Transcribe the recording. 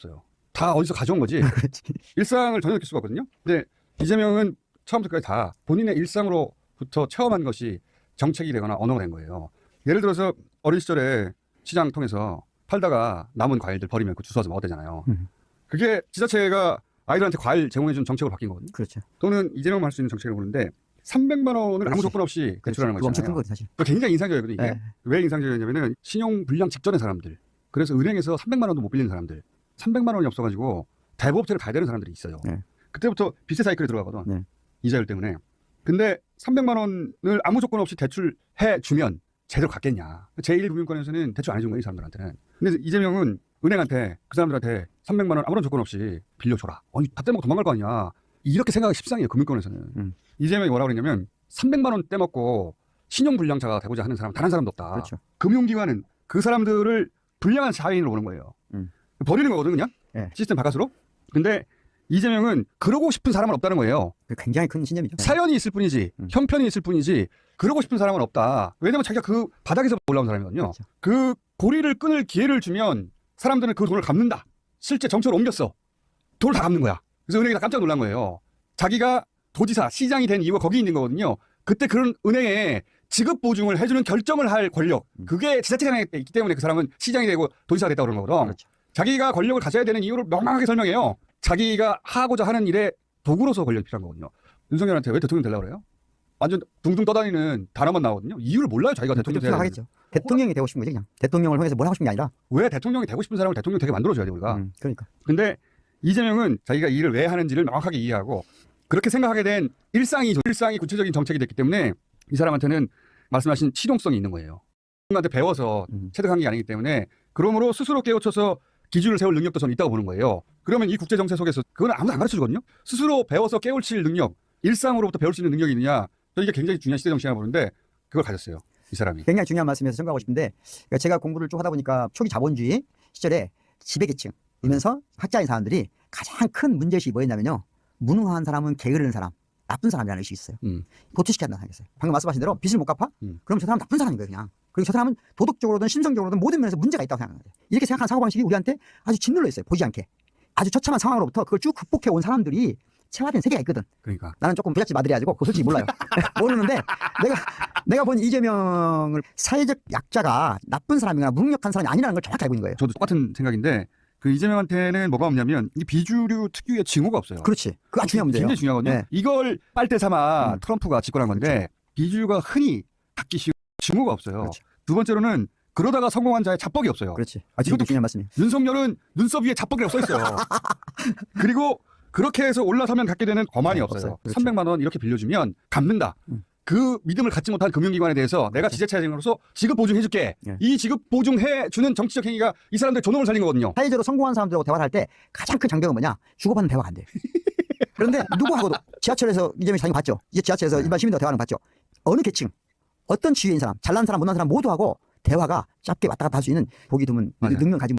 없어요. 다 어디서 가져온 거지. 일상을 전혀 느낄 수가 없거든요. 근데 이재명은 처음부터 끝까지 다 본인의 일상으로부터 체험한 것이 정책이 되거나 언어가 된 거예요. 예를 들어서 어린 시절에 시장 통해서 팔다가 남은 과일들 버리면 그 주워서 먹어야 되잖아요. 그게 지자체가 아이들한테 과일 제공해준 정책으로 바뀐 거거든요. 그렇죠. 또는 이재명만 할 수 있는 정책을 보는데 300만 원을 아무 그렇지. 조건 없이 대출하는 거잖아요. 엄청 큰 거지 사실. 굉장히 인상적이거든요. 이게. 네. 왜 인상적이냐면은 신용 불량 직전의 사람들. 그래서 은행에서 300만 원도 못 빌리는 사람들. 300만 원이 없어가지고 대부업체를 가야 되는 사람들이 있어요. 네. 그때부터 빚의 사이클에 들어가거든. 네. 이자율 때문에. 근데 300만 원을 아무 조건 없이 대출해 주면 제대로 갚겠냐. 제1금융권에서는 대출 안 해준 거예요, 이 사람들한테는. 근데 이재명은 은행한테 그 사람들한테 300만 원 아무런 조건 없이 빌려줘라. 아니, 다 떼먹고 도망갈 거 아니야. 이렇게 생각이 십상이에요, 금융권에서는. 이재명이 뭐라고 그랬냐면 300만 원 떼먹고 신용불량자가 되고자 하는 사람 단 한 사람도 없다. 그렇죠. 금융기관은 그 사람들을 불량한 자인으로 보는 거예요. 버리는 거거든 그냥. 네. 시스템 바깥으로. 근데 이재명은 그러고 싶은 사람은 없다는 거예요. 굉장히 큰 신념이죠. 사연이 있을 뿐이지 형편이 있을 뿐이지 그러고 싶은 사람은 없다. 왜냐면 자기가 그 바닥에서 올라온 사람이거든요. 그렇죠. 그 고리를 끊을 기회를 주면 사람들은 그 돈을 갚는다. 실제 정책으로 옮겼어. 돈을 다 갚는 거야. 그래서 은행이 다 깜짝 놀란 거예요. 자기가 도지사, 시장이 된 이유가 거기 있는 거거든요. 그때 그런 은행에 지급 보증을 해주는 결정을 할 권력. 그게 지자체장에 있기 때문에 그 사람은 시장이 되고 도지사가 됐다고 그러는 거거든. 그렇죠. 자기가 권력을 가져야 되는 이유를 명확하게 설명해요. 자기가 하고자 하는 일에 도구로서 권력이 필요한 거거든요. 윤석열한테 왜 대통령 되려고 그래요? 완전 둥둥 떠다니는 단어만 나오거든요. 이유를 몰라요. 자기가 대통령 돼야 생각하겠죠. 대통령이 되고 싶은 거지 그냥. 대통령을 통해서 뭘 하고 싶은 게 아니라. 왜 대통령이 되고 싶은 사람을 대통령 되게 만들어줘야 돼 우리가. 그러니까. 근데 이재명은 자기가 이 일을 왜 하는지를 명확하게 이해하고 그렇게 생각하게 된 일상이 구체적인 정책이 됐기 때문에 이 사람한테는 말씀하신 실용성이 있는 거예요. 누군가한테 배워서 체득한 게 아니기 때문에 그러므로 스스로 깨우쳐서 기준을 세울 능력도 저는 있다고 보는 거예요. 그러면 이 국제정세 속에서 그건 아무도 안 가르쳐주거든요. 스스로 배워서 깨우칠 능력, 일상으로부터 배울 수 있는 능력이 있느냐. 저는 이게 굉장히 중요한 시대정신이라고 보는데 그걸 가졌어요. 이 사람이. 굉장히 중요한 말씀에서 생각하고 싶은데 그러니까 제가 공부를 쭉 하다 보니까 초기 자본주의 시절에 지배계층이면서 학자인 사람들이 가장 큰 문제의식이 뭐였냐면요. 무능한 사람은 게으른 사람, 나쁜 사람이라는 의식이 있어요. 도취시켜야 한다는 생각이 있어요. 방금 말씀하신 대로 빚을 못 갚아? 그럼 저 사람은 나쁜 사람인 거예요 그냥. 그리고 저 사람은 도덕적으로든 심성적으로든 모든 면에서 문제가 있다고 생각하는 거예요. 이렇게 생각하는 사고방식이 우리한테 아주 짓눌러 있어요. 보이지 않게. 아주 처참한 상황으로부터 그걸 쭉 극복해 온 사람들이 체화된 세계가 있거든. 그러니까. 나는 조금 부잣집 아들이라가지고 그거 솔직히 몰라요. 모르는데 내가 본 이재명을 사회적 약자가 나쁜 사람이거나 무능력한 사람이 아니라는 걸 정확히 알고 있는 거예요. 저도 똑같은 생각인데 그 이재명한테는 뭐가 없냐면 이 비주류 특유의 징후가 없어요. 그렇지. 그거 아주 중요한 문제예요. 굉장히 중요하거든요. 네. 이걸 빨대 삼아 트럼프가 집권한 건데 그렇죠. 비주류가 흔히 갖기 쉬운 징후가 없어요. 그렇죠. 두 번째로는 그러다가 성공한 자의 자뻑이 없어요. 그렇지. 아주 이것도 중요한 말씀이에요. 윤석열은 눈썹 위에 자뻑이라고 써 있어요. 그리고 그렇게 해서 올라서면 갖게 되는 거만이 없어요. 없어요. 그렇죠. 300만 원 이렇게 빌려주면 갚는다. 그 믿음을 갖지 못한 금융기관에 대해서 내가 지자체장으로서 지급 보증해줄게. 네. 이 지급 보증해주는 정치적 행위가 이 사람들의 존엄을 살린 거거든요. 사회적으로 성공한 사람들하고 대화를 할 때 가장 큰 장벽은 뭐냐? 주고받는 대화가 안 돼. 그런데 누구하고도 지하철에서 이재명이 자기 봤죠. 이제 지하철에서 일반 시민들 대화하는 거 봤죠. 어느 계층, 어떤 지위인 사람, 잘난 사람, 못난 사람 모두하고 대화가 짧게 왔다 갔다 할 수 있는 보기 드문 맞아요. 능력 가진